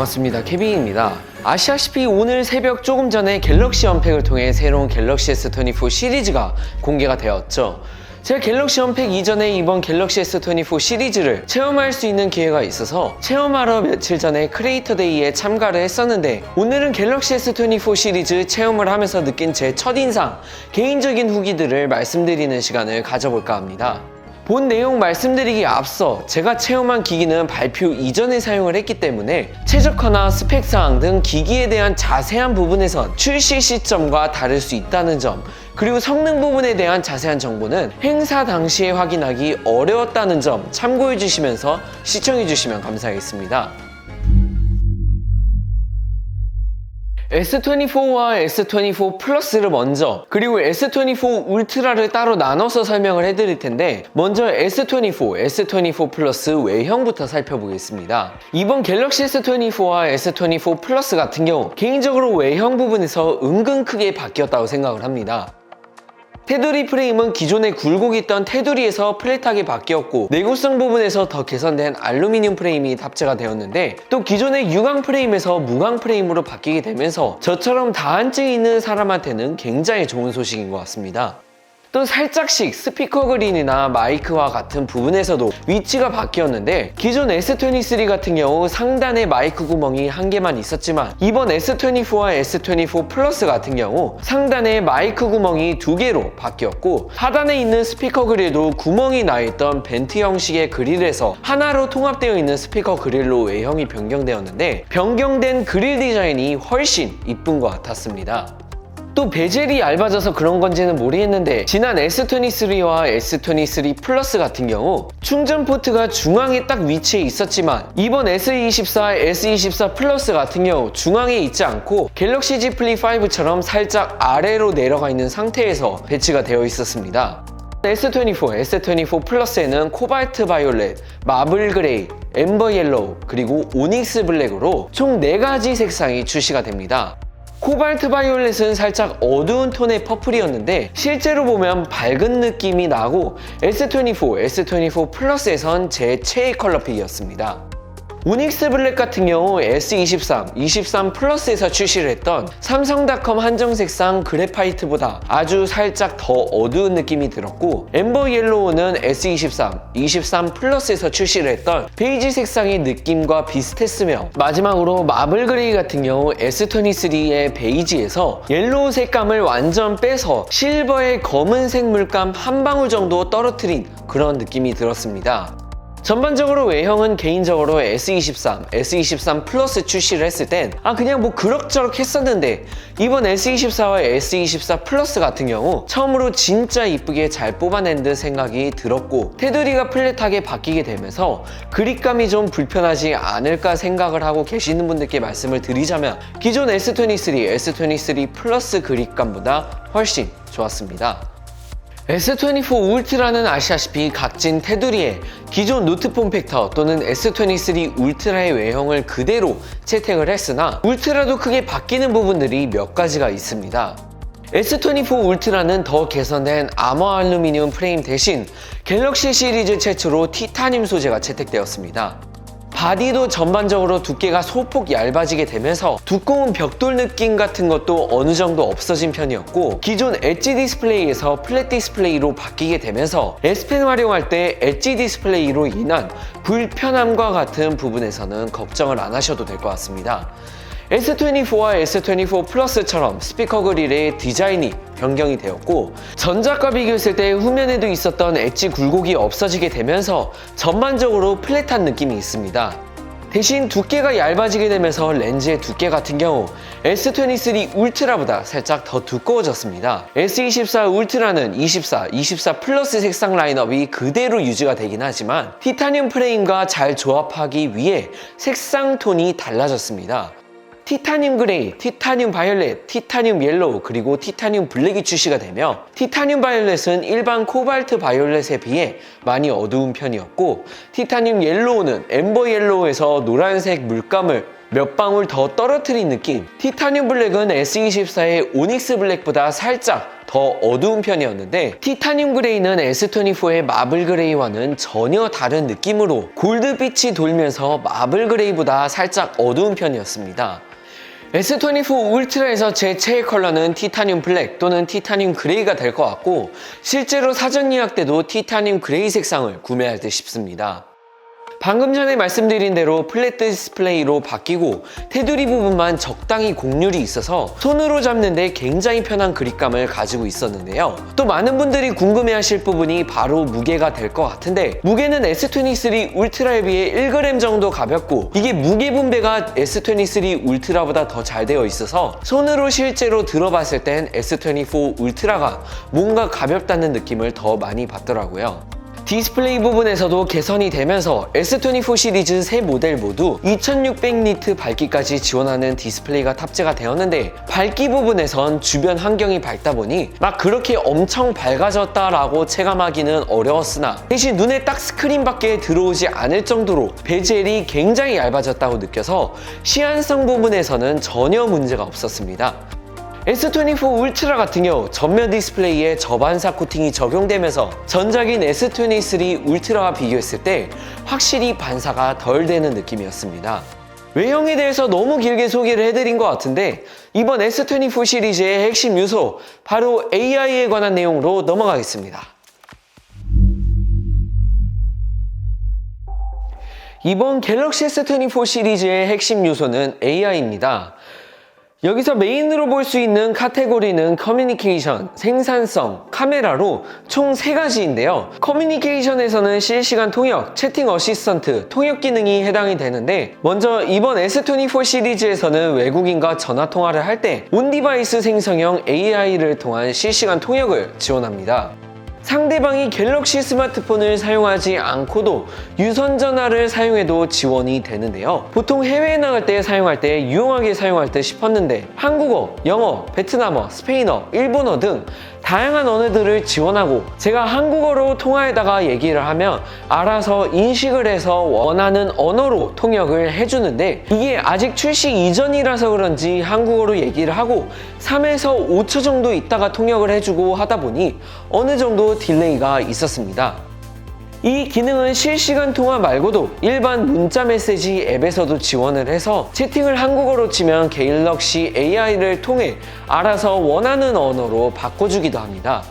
반갑습니다. 케빈입니다. 아시다시피 오늘 새벽 조금 전에 갤럭시 언팩을 통해 새로운 갤럭시 S24 시리즈가 공개가 되었죠. 제가 갤럭시 언팩 이전에 이번 갤럭시 S24 시리즈를 체험할 수 있는 기회가 있어서 체험하러 며칠 전에 크리에이터 데이에 참가를 했었는데, 오늘은 갤럭시 S24 시리즈 체험을 하면서 느낀 제 첫인상, 개인적인 후기들을 말씀드리는 시간을 가져볼까 합니다. 본 내용 말씀드리기에 앞서 제가 체험한 기기는 발표 이전에 사용을 했기 때문에 최적화나 스펙사항 등 기기에 대한 자세한 부분에선 출시 시점과 다를 수 있다는 점, 그리고 성능 부분에 대한 자세한 정보는 행사 당시에 확인하기 어려웠다는 점 참고해 주시면서 시청해 주시면 감사하겠습니다. S24와 S24 플러스를 먼저, 그리고 S24 울트라를 따로 나눠서 설명을 해드릴 텐데, 먼저 S24, S24 플러스 외형부터 살펴보겠습니다. 이번 갤럭시 S24와 S24 플러스 같은 경우 개인적으로 외형 부분에서 은근 크게 바뀌었다고 생각을 합니다. 테두리 프레임은 기존에 굴곡이 있던 테두리에서 플랫하게 바뀌었고, 내구성 부분에서 더 개선된 알루미늄 프레임이 탑재가 되었는데, 또 기존의 유광 프레임에서 무광 프레임으로 바뀌게 되면서 저처럼 다한증이 있는 사람한테는 굉장히 좋은 소식인 것 같습니다. 또 살짝씩 스피커 그린이나 마이크와 같은 부분에서도 위치가 바뀌었는데, 기존 S23 같은 경우 상단에 마이크 구멍이 한 개만 있었지만 이번 S24와 S24 플러스 같은 경우 상단에 마이크 구멍이 두 개로 바뀌었고, 하단에 있는 스피커 그릴도 구멍이 나 있던 벤트 형식의 그릴에서 하나로 통합되어 있는 스피커 그릴로 외형이 변경되었는데, 변경된 그릴 디자인이 훨씬 이쁜 것 같았습니다. 또 베젤이 얇아져서 그런 건지는 모르겠는데, 지난 S23와 S23 플러스 같은 경우 충전 포트가 중앙에 딱 위치해 있었지만 이번 S24, S24 플러스 같은 경우 중앙에 있지 않고 갤럭시 Z 플립 5처럼 살짝 아래로 내려가 있는 상태에서 배치가 되어 있었습니다. S24, S24 플러스에는 코발트 바이올렛, 마블 그레이, 엠버 옐로우, 그리고 오닉스 블랙으로 총 4가지 색상이 출시가 됩니다. 코발트 바이올렛은 살짝 어두운 톤의 퍼플이었는데 실제로 보면 밝은 느낌이 나고, S24, S24 플러스에선 제 최애 컬러픽이었습니다. 오닉스 블랙 같은 경우 S23, 23 플러스에서 출시를 했던 삼성닷컴 한정 색상 그래파이트보다 아주 살짝 더 어두운 느낌이 들었고, 엠버 옐로우는 S23, 23 플러스에서 출시를 했던 베이지 색상의 느낌과 비슷했으며, 마지막으로 마블 그레이 같은 경우 S23의 베이지에서 옐로우 색감을 완전 빼서 실버의 검은색 물감 한 방울 정도 떨어뜨린 그런 느낌이 들었습니다. 전반적으로 외형은 개인적으로 S23, S23 플러스 출시를 했을 땐 그냥 뭐 그럭저럭 했었는데, 이번 S24와 S24 플러스 같은 경우 처음으로 진짜 이쁘게 잘 뽑아낸 듯 생각이 들었고, 테두리가 플랫하게 바뀌게 되면서 그립감이 좀 불편하지 않을까 생각을 하고 계시는 분들께 말씀을 드리자면, 기존 S23, S23 플러스 그립감보다 훨씬 좋았습니다. S24 울트라는 아시다시피 각진 테두리에 기존 노트 폼팩터 또는 S23 울트라의 외형을 그대로 채택을 했으나, 울트라도 크게 바뀌는 부분들이 몇 가지가 있습니다. S24 울트라는 더 개선된 아머 알루미늄 프레임 대신 갤럭시 시리즈 최초로 티타늄 소재가 채택되었습니다. 바디도 전반적으로 두께가 소폭 얇아지게 되면서 두꺼운 벽돌 느낌 같은 것도 어느 정도 없어진 편이었고, 기존 엣지 디스플레이에서 플랫 디스플레이로 바뀌게 되면서 S펜 활용할 때 엣지 디스플레이로 인한 불편함과 같은 부분에서는 걱정을 안 하셔도 될 것 같습니다. S24와 S24 플러스처럼 스피커 그릴의 디자인이 변경이 되었고, 전작과 비교했을 때 후면에도 있었던 엣지 굴곡이 없어지게 되면서 전반적으로 플랫한 느낌이 있습니다. 대신 두께가 얇아지게 되면서 렌즈의 두께 같은 경우 S23 울트라보다 살짝 더 두꺼워졌습니다. S24 울트라는 24, 24 플러스 색상 라인업이 그대로 유지가 되긴 하지만 티타늄 프레임과 잘 조합하기 위해 색상 톤이 달라졌습니다. 티타늄 그레이, 티타늄 바이올렛, 티타늄 옐로우, 그리고 티타늄 블랙이 출시가 되며, 티타늄 바이올렛은 일반 코발트 바이올렛에 비해 많이 어두운 편이었고, 티타늄 옐로우는 엠버 옐로우에서 노란색 물감을 몇 방울 더 떨어뜨린 느낌. 티타늄 블랙은 S24의 오닉스 블랙보다 살짝 더 어두운 편이었는데 티타늄 그레이는 S24의 마블 그레이와는 전혀 다른 느낌으로 골드빛이 돌면서 마블 그레이보다 살짝 어두운 편이었습니다. S24 울트라에서 제 최애 컬러는 티타늄 블랙 또는 티타늄 그레이가 될 것 같고 실제로 사전 예약 때도 티타늄 그레이 색상을 구매할 듯 싶습니다. 방금 전에 말씀드린 대로 플랫 디스플레이로 바뀌고 테두리 부분만 적당히 곡률이 있어서 손으로 잡는데 굉장히 편한 그립감을 가지고 있었는데요. 또 많은 분들이 궁금해하실 부분이 바로 무게가 될 것 같은데 무게는 S23 울트라에 비해 1g 정도 가볍고 이게 무게 분배가 S23 울트라보다 더 잘 되어 있어서 손으로 실제로 들어봤을 땐 S24 울트라가 뭔가 가볍다는 느낌을 더 많이 받더라고요. 디스플레이 부분에서도 개선이 되면서 S24 시리즈 세 모델 모두 2600니트 밝기까지 지원하는 디스플레이가 탑재가 되었는데 밝기 부분에선 주변 환경이 밝다 보니 막 그렇게 엄청 밝아졌다라고 체감하기는 어려웠으나 대신 눈에 딱 스크린밖에 들어오지 않을 정도로 베젤이 굉장히 얇아졌다고 느껴서 시안성 부분에서는 전혀 문제가 없었습니다. S24 울트라 같은 경우 전면 디스플레이에 저반사 코팅이 적용되면서 전작인 S23 울트라와 비교했을 때 확실히 반사가 덜 되는 느낌이었습니다. 외형에 대해서 너무 길게 소개를 해드린 것 같은데 이번 S24 시리즈의 핵심 요소 바로 AI에 관한 내용으로 넘어가겠습니다. 이번 갤럭시 S24 시리즈의 핵심 요소는 AI입니다. 여기서 메인으로 볼 수 있는 카테고리는 커뮤니케이션, 생산성, 카메라로 총 3가지인데요. 커뮤니케이션에서는 실시간 통역, 채팅 어시스턴트, 통역 기능이 해당이 되는데 먼저 이번 S24 시리즈에서는 외국인과 전화 통화를 할 때 온디바이스 생성형 AI를 통한 실시간 통역을 지원합니다. 상대방이 갤럭시 스마트폰을 사용하지 않고도 유선 전화를 사용해도 지원이 되는데요. 보통 해외에 나갈 때 사용할 때 유용하게 사용할 듯 싶었는데 한국어, 영어, 베트남어, 스페인어, 일본어 등 다양한 언어들을 지원하고 제가 한국어로 통화에다가 얘기를 하면 알아서 인식을 해서 원하는 언어로 통역을 해주는데 이게 아직 출시 이전이라서 그런지 한국어로 얘기를 하고 3에서 5초 정도 있다가 통역을 해주고 하다 보니 어느 정도 딜레이가 있었습니다. 이 기능은 실시간 통화 말고도 일반 문자 메시지 앱에서도 지원을 해서 채팅을 한국어로 치면 갤럭시 AI를 통해 알아서 원하는 언어로 바꿔주기도 합니다.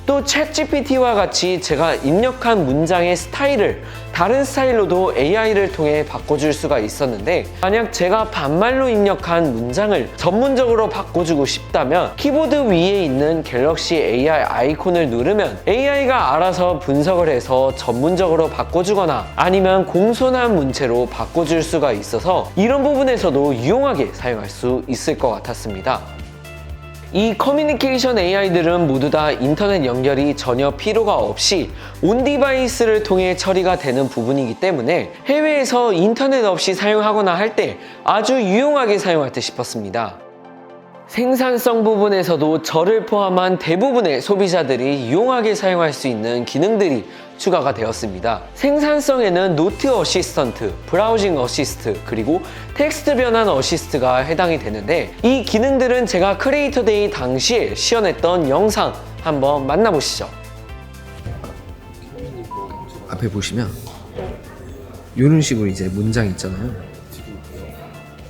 또 챗GPT와 같이 제가 입력한 문장의 스타일을 다른 스타일로도 AI를 통해 바꿔줄 수가 있었는데 만약 제가 반말로 입력한 문장을 전문적으로 바꿔주고 싶다면 키보드 위에 있는 갤럭시 AI 아이콘을 누르면 AI가 알아서 분석을 해서 전문적으로 바꿔주거나 아니면 공손한 문체로 바꿔줄 수가 있어서 이런 부분에서도 유용하게 사용할 수 있을 것 같았습니다. 이 커뮤니케이션 AI들은 모두 다 인터넷 연결이 전혀 필요가 없이 온디바이스를 통해 처리가 되는 부분이기 때문에 해외에서 인터넷 없이 사용하거나 할 때 아주 유용하게 사용할 듯 싶었습니다. 생산성 부분에서도 저를 포함한 대부분의 소비자들이 유용하게 사용할 수 있는 기능들이 추가가 되었습니다. 생산성에는 노트 어시스턴트, 브라우징 어시스트, 그리고 텍스트 변환 어시스트가 해당이 되는데 이 기능들은 제가 크리에이터 데이 당시에 시연했던 영상 한번 만나보시죠. 앞에 보시면 이런 식으로 이제 문장 있잖아요.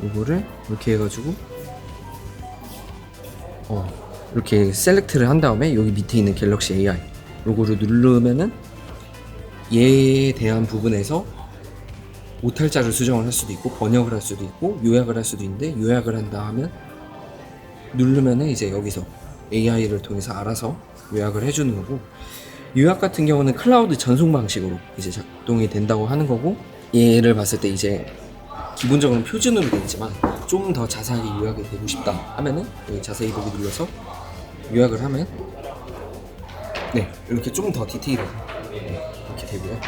이거를 이렇게 해가지고 이렇게 셀렉트를 한 다음에 여기 밑에 있는 갤럭시 AI 요거를 누르면은 얘에 대한 부분에서 오탈자를 수정을 할 수도 있고 번역을 할 수도 있고 요약을 할 수도 있는데 요약을 한다 하면 누르면은 이제 여기서 AI를 통해서 알아서 요약을 해주는 거고 요약 같은 경우는 클라우드 전송 방식으로 이제 작동이 된다고 하는 거고 얘를 봤을 때 이제 기본적으로 표준으로 되어 있지만 좀 더 자세하게 요약이 되고 싶다 하면은 여기 자세히 보기 눌러서 요약을 하면 네 이렇게 좀 더 디테일하게 이렇게 되고요.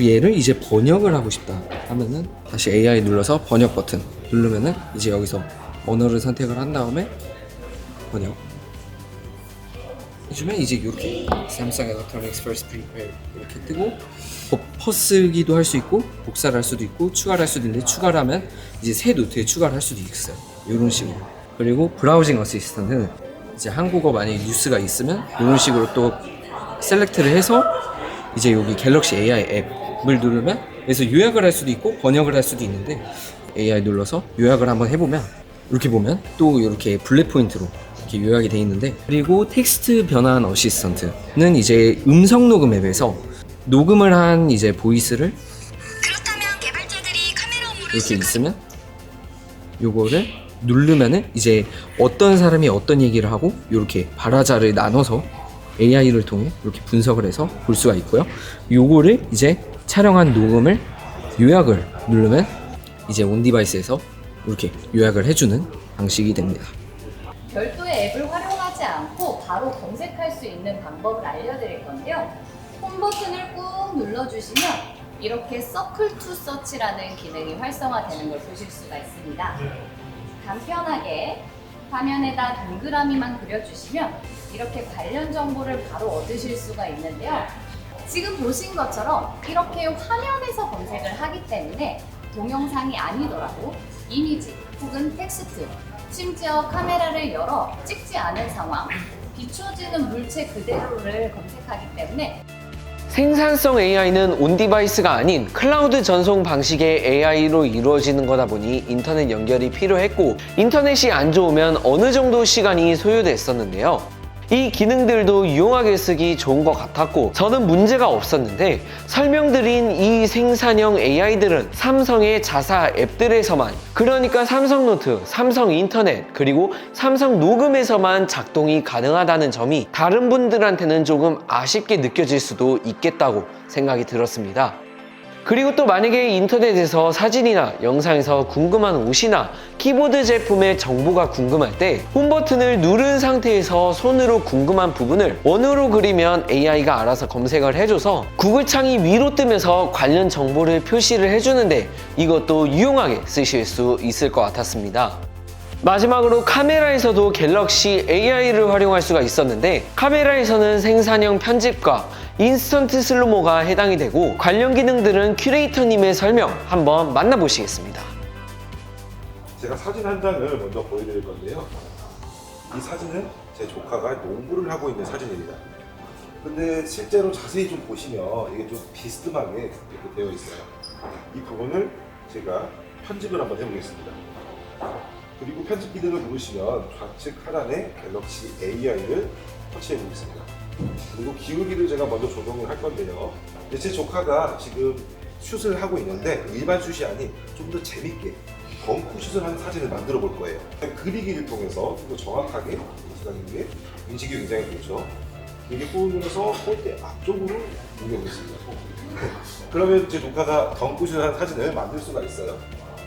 얘를 이제 번역을 하고 싶다 하면은 다시 AI 눌러서 번역 버튼 누르면은 이제 여기서 언어를 선택을 한 다음에 번역 해주면 이제 이렇게 삼성 Electronics First Prepare 이렇게 뜨고 퍼스기도 할 수 있고 복사를 할 수도 있고 추가를 할 수도 있는데 추가를 하면 이제 새 노트에 추가를 할 수도 있어요. 이런 식으로. 그리고 브라우징 어시스턴트는 이제 한국어 만약에 뉴스가 있으면 이런 식으로 또 셀렉트를 해서 이제 여기 갤럭시 AI 앱을 누르면 그래서 요약을 할 수도 있고 번역을 할 수도 있는데 AI 눌러서 요약을 한번 해보면 이렇게 보면 또 이렇게 블랙 포인트로 이렇게 요약이 돼 있는데 그리고 텍스트 변환 어시스턴트는 이제 음성 녹음 앱에서 녹음을 한 이제 보이스를 그렇다면 개발자들이 카메라 업무를 이렇게 있으면 요거를 누르면은 이제 어떤 사람이 어떤 얘기를 하고 이렇게 발화자를 나눠서 AI를 통해 이렇게 분석을 해서 볼 수가 있고요. 요거를 이제 촬영한 녹음을 요약을 누르면 이제 온 디바이스에서 이렇게 요약을 해주는 방식이 됩니다. 별도의 앱을 활용하지 않고 바로 검색할 수 있는 방법을 알려드릴 건데요. 홈 버튼을 꾹 눌러주시면 이렇게 서클 투 서치라는 기능이 활성화되는 걸 보실 수가 있습니다. 간편하게 화면에다 동그라미만 그려주시면 이렇게 관련 정보를 바로 얻으실 수가 있는데요. 지금 보신 것처럼 이렇게 화면에서 검색을 하기 때문에 동영상이 아니더라도 이미지 혹은 텍스트, 심지어 카메라를 열어 찍지 않은 상황, 비춰지는 물체 그대로를 검색하기 때문에 생산성 AI는 온 디바이스가 아닌 클라우드 전송 방식의 AI로 이루어지는 거다 보니 인터넷 연결이 필요했고 인터넷이 안 좋으면 어느 정도 시간이 소요됐었는데요. 이 기능들도 유용하게 쓰기 좋은 것 같았고 저는 문제가 없었는데 설명드린 이 생산형 AI들은 삼성의 자사 앱들에서만 그러니까 삼성노트, 삼성인터넷 그리고 삼성 녹음에서만 작동이 가능하다는 점이 다른 분들한테는 조금 아쉽게 느껴질 수도 있겠다고 생각이 들었습니다. 그리고 또 만약에 인터넷에서 사진이나 영상에서 궁금한 옷이나 키보드 제품의 정보가 궁금할 때 홈 버튼을 누른 상태에서 손으로 궁금한 부분을 원으로 그리면 AI가 알아서 검색을 해줘서 구글 창이 위로 뜨면서 관련 정보를 표시를 해주는데 이것도 유용하게 쓰실 수 있을 것 같았습니다. 마지막으로 카메라에서도 갤럭시 AI를 활용할 수가 있었는데 카메라에서는 생산형 편집과 인스턴트 슬로모가 해당이 되고 관련 기능들은 큐레이터님의 설명 한번 만나보시겠습니다. 제가 사진 한 장을 먼저 보여드릴 건데요. 이 사진은 제 조카가 농구를 하고 있는 사진입니다. 근데 실제로 자세히 좀 보시면 이게 좀 비스듬하게 이렇게 되어 있어요. 이 부분을 제가 편집을 한번 해보겠습니다. 그리고 편집 기능을 누르시면 좌측 하단에 갤럭시 AI를 터치해 보겠습니다. 그리고 기울기를 제가 먼저 조정을 할 건데요. 제 조카가 지금 슛을 하고 있는데 일반 슛이 아닌 좀 더 재밌게 덩크 슛을 하는 사진을 만들어 볼 거예요. 그리기를 통해서 좀 더 정확하게 게 인식이 굉장히 좋죠. 이게 꼬우면서 골대 앞쪽으로 옮겨보겠습니다. 그러면 제 조카가 덩크 슛을 하는 사진을 만들 수가 있어요.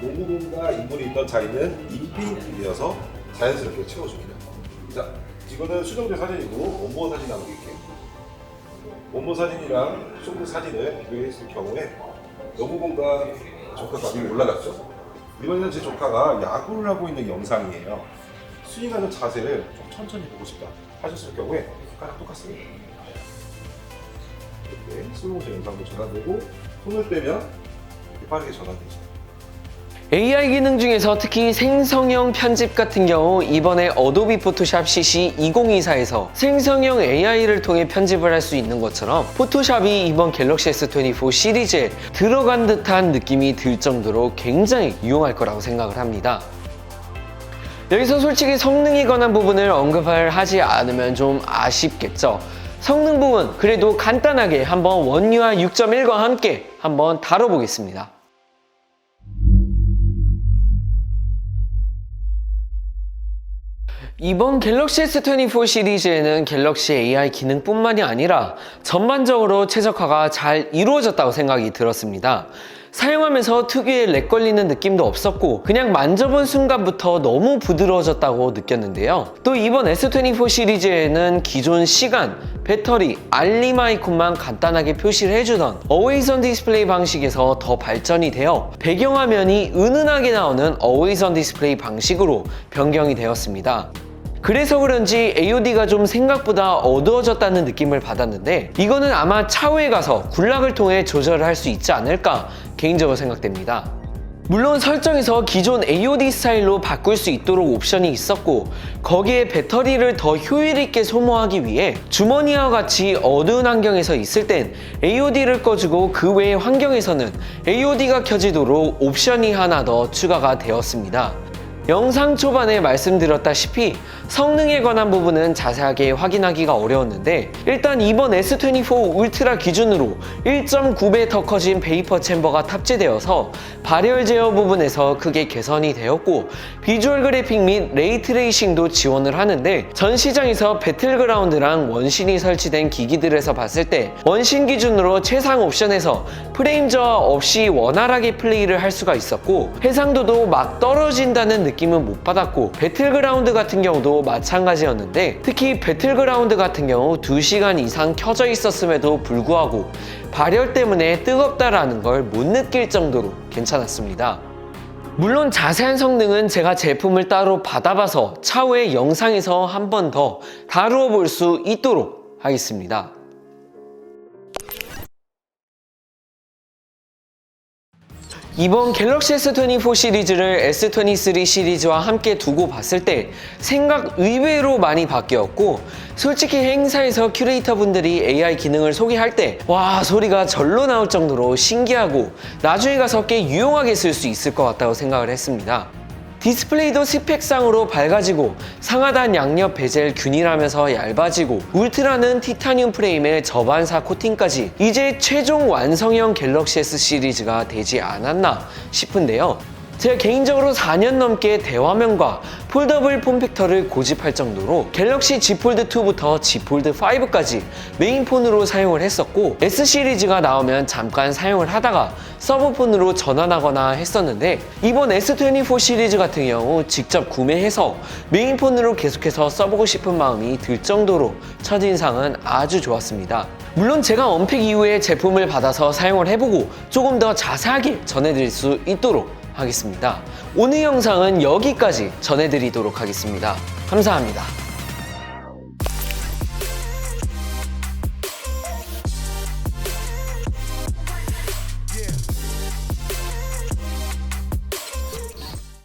농구공과 인물이 있던 자리는 인피니트이어서 자연스럽게 채워줍니다. 자, 이거는 수정된 사진이고 원본 사진 남길게요. 원본 사진이랑 수정된 사진을 비교했을 경우에 농구공과 조카 값이 올라갔죠. 이번에는 제 조카가 야구를 하고 있는 영상이에요. 스윙하는 자세를 좀 천천히 보고 싶다 하셨을 경우에 아까랑 똑같습니다. 이렇게 슬로우모션 영상도 전환되고 손을 빼면 이렇게 빠르게 전환되죠. AI 기능 중에서 특히 생성형 편집 같은 경우 이번에 어도비 포토샵 CC 2024에서 생성형 AI를 통해 편집을 할 수 있는 것처럼 포토샵이 이번 갤럭시 S24 시리즈에 들어간 듯한 느낌이 들 정도로 굉장히 유용할 거라고 생각을 합니다. 여기서 솔직히 성능에 관한 부분을 언급을 하지 않으면 좀 아쉽겠죠. 성능 부분 그래도 간단하게 한번 원유아 6.1과 함께 한번 다뤄보겠습니다. 이번 갤럭시 S24 시리즈에는 갤럭시 AI 기능뿐만이 아니라 전반적으로 최적화가 잘 이루어졌다고 생각이 들었습니다. 사용하면서 특유의 렉 걸리는 느낌도 없었고 그냥 만져본 순간부터 너무 부드러워졌다고 느꼈는데요. 또 이번 S24 시리즈에는 기존 시간, 배터리, 알림 아이콘만 간단하게 표시를 해주던 Always on Display 방식에서 더 발전이 되어 배경화면이 은은하게 나오는 Always on Display 방식으로 변경이 되었습니다. 그래서 그런지 AOD가 좀 생각보다 어두워졌다는 느낌을 받았는데 이거는 아마 차후에 가서 군락을 통해 조절을 할 수 있지 않을까 개인적으로 생각됩니다. 물론 설정에서 기존 AOD 스타일로 바꿀 수 있도록 옵션이 있었고 거기에 배터리를 더 효율 있게 소모하기 위해 주머니와 같이 어두운 환경에서 있을 땐 AOD를 꺼주고 그 외의 환경에서는 AOD가 켜지도록 옵션이 하나 더 추가가 되었습니다. 영상 초반에 말씀드렸다시피 성능에 관한 부분은 자세하게 확인하기가 어려웠는데 일단 이번 S24 울트라 기준으로 1.9배 더 커진 베이퍼 챔버가 탑재되어서 발열 제어 부분에서 크게 개선이 되었고 비주얼 그래픽 및 레이트레이싱도 지원을 하는데 전 시장에서 배틀그라운드랑 원신이 설치된 기기들에서 봤을 때 원신 기준으로 최상 옵션에서 프레임 저하 없이 원활하게 플레이를 할 수가 있었고 해상도도 막 떨어진다는 느낌은 못 받았고 배틀그라운드 같은 경우도 마찬가지였는데 특히 배틀그라운드 같은 경우 2시간 이상 켜져 있었음에도 불구하고 발열 때문에 뜨겁다라는 걸 못 느낄 정도로 괜찮았습니다. 물론 자세한 성능은 제가 제품을 따로 받아봐서 차후에 영상에서 한 번 더 다루어 볼 수 있도록 하겠습니다. 이번 갤럭시 S24 시리즈를 S23 시리즈와 함께 두고 봤을 때 생각 의외로 많이 바뀌었고 솔직히 행사에서 큐레이터 분들이 AI 기능을 소개할 때 와 소리가 절로 나올 정도로 신기하고 나중에 가서 꽤 유용하게 쓸 수 있을 것 같다고 생각을 했습니다. 디스플레이도 스펙상으로 밝아지고 상하단 양옆 베젤 균일하면서 얇아지고 울트라는 티타늄 프레임에 저반사 코팅까지 이제 최종 완성형 갤럭시 S 시리즈가 되지 않았나 싶은데요. 제가 개인적으로 4년 넘게 대화면과 폴더블 폼팩터를 고집할 정도로 갤럭시 Z 폴드2부터 Z 폴드5까지 메인폰으로 사용을 했었고 S 시리즈가 나오면 잠깐 사용을 하다가 서브폰으로 전환하거나 했었는데 이번 S24 시리즈 같은 경우 직접 구매해서 메인폰으로 계속해서 써보고 싶은 마음이 들 정도로 첫인상은 아주 좋았습니다. 물론 제가 언팩 이후에 제품을 받아서 사용을 해보고 조금 더 자세하게 전해드릴 수 있도록 하겠습니다. 오늘 영상은 여기까지 전해드리도록 하겠습니다. 감사합니다.